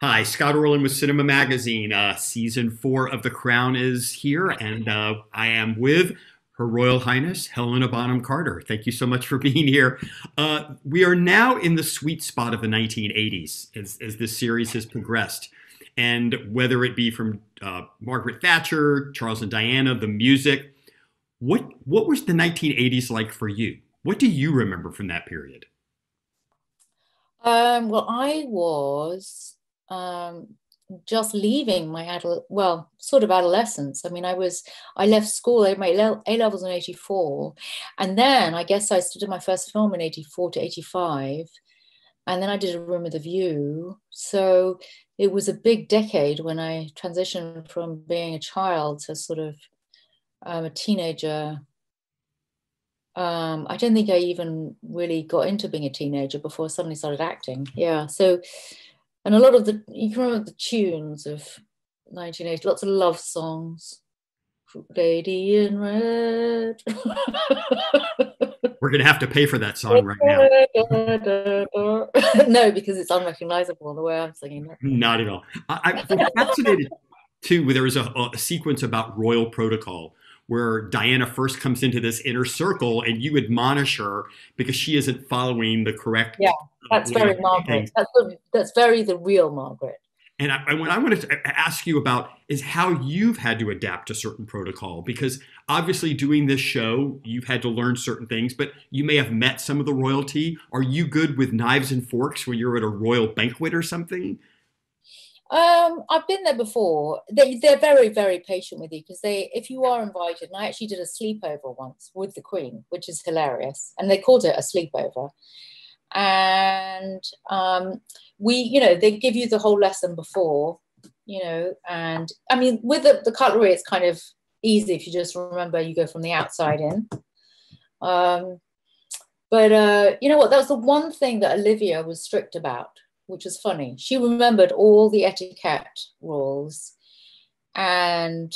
Hi, Scott Orlin with Cinema-Magazine. Season 4 of The Crown is here, and I am with Her Royal Highness, Helena Bonham Carter. Thank you so much for being here. We are now in the sweet spot of the 1980s as this series has progressed. And whether it be from Margaret Thatcher, Charles and Diana, the music, what was the 1980s like for you? What do you remember from that period? Well, I was um, just leaving my sort of adolescence. I mean, I left school, I made A levels in 84. And then I guess I did my first film in 84 to 85. And then I did A Room with a View. So it was a big decade when I transitioned from being a child to sort of a teenager. I don't think I even really got into being a teenager before I suddenly started acting. Yeah. So, and a lot of you can remember the tunes of 1980, lots of love songs. Lady in Red. We're going to have to pay for that song right now. No, because it's unrecognizable the way I'm singing it. Not at all. I'm fascinated too. There was a sequence about royal protocol where Diana first comes into this inner circle and you admonish her because she isn't following the correct Yeah, that's way very of doing Margaret. things. That's very the real Margaret. And what I wanted to ask you about is how you've had to adapt to certain protocol, because obviously doing this show, you've had to learn certain things, but you may have met some of the royalty. Are you good with knives and forks when you're at a royal banquet or something? I've been there before. They're very, very patient with you because if you are invited, and I actually did a sleepover once with the Queen, which is hilarious, and they called it a sleepover. And they give you the whole lesson before, and I mean, with the cutlery, it's kind of easy if you just remember you go from the outside in. But you know what? That was the one thing that Olivia was strict about, which was funny. She remembered all the etiquette rules, and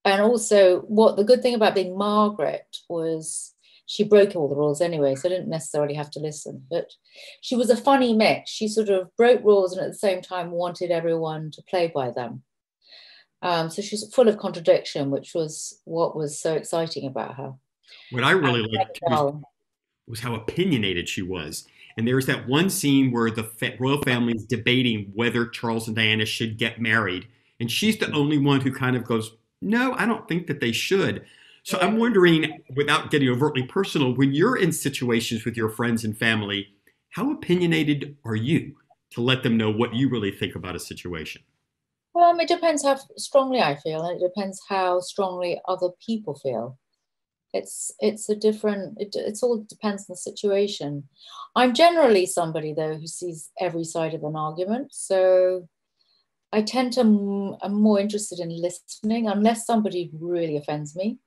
also what the good thing about being Margaret was she broke all the rules anyway, so I didn't necessarily have to listen. But she was a funny mix. She sort of broke rules and at the same time wanted everyone to play by them. So she's full of contradiction, which was what was so exciting about her. What I really liked Well, was how opinionated she was. And there's that one scene where the royal family is debating whether Charles and Diana should get married. And she's the only one who kind of goes, no, I don't think that they should. So yeah. I'm wondering, without getting overtly personal, when you're in situations with your friends and family, how opinionated are you to let them know what you really think about a situation? It depends how strongly I feel, and it depends how strongly other people feel. It's a different. It's all depends on the situation. I'm generally somebody though who sees every side of an argument, so I tend to I'm more interested in listening. Unless somebody really offends me,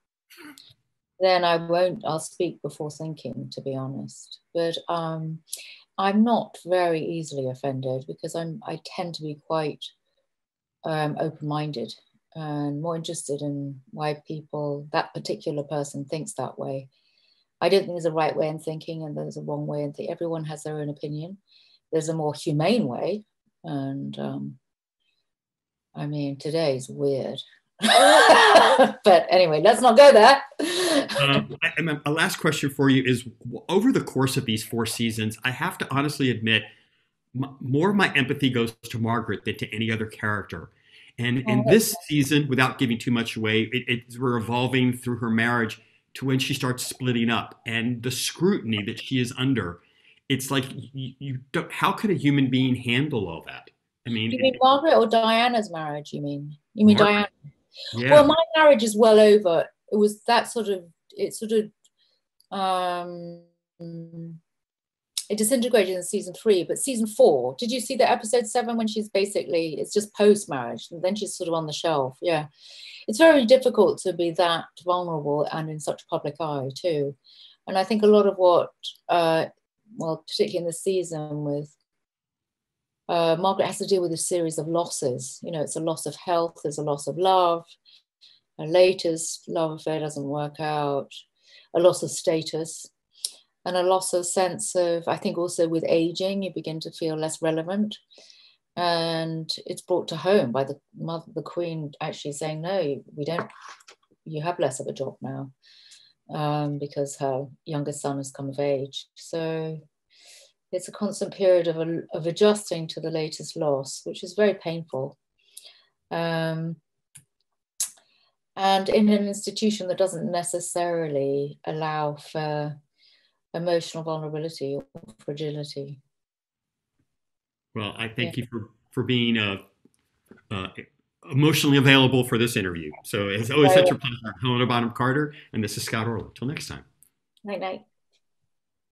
then I won't. I'll speak before thinking, to be honest. But I'm not very easily offended because I tend to be quite open-minded and more interested in why that particular person thinks that way. I don't think there's a right way in thinking and there's a wrong way in thinking. Everyone has their own opinion. There's a more humane way. And I mean, today's weird. But anyway, let's not go there. A last question for you is, over the course of these 4 seasons, I have to honestly admit, more of my empathy goes to Margaret than to any other character. And in this season, without giving too much away, we're evolving through her marriage to when she starts splitting up and the scrutiny that she is under. It's like you don't. How could a human being handle all that? I mean, You mean Margaret or Diana's marriage? You mean Margaret, Diana? Well, yeah. my marriage is well over. It was that sort of. It sort of. Um, it disintegrated in season 3, but season 4, did you see the episode 7 when she's basically, it's just post marriage and then she's sort of on the shelf? Yeah, it's very difficult to be that vulnerable and in such public eye too. And I think a lot of what, particularly in this season with Margaret has to deal with a series of losses. It's a loss of health, there's a loss of love, her latest love affair doesn't work out, a loss of status, and a loss of sense of, I think also with aging, you begin to feel less relevant. and it's brought to home by the mother, the Queen, actually saying, no, we don't, you have less of a job now, because her youngest son has come of age. So it's a constant period of adjusting to the latest loss, which is very painful. And in an institution that doesn't necessarily allow for emotional vulnerability or fragility. Well, I thank you for being emotionally available for this interview. So it's always such a pleasure. Helena Bonham Carter, and this is Scott Orwell. Till next time. Night, night.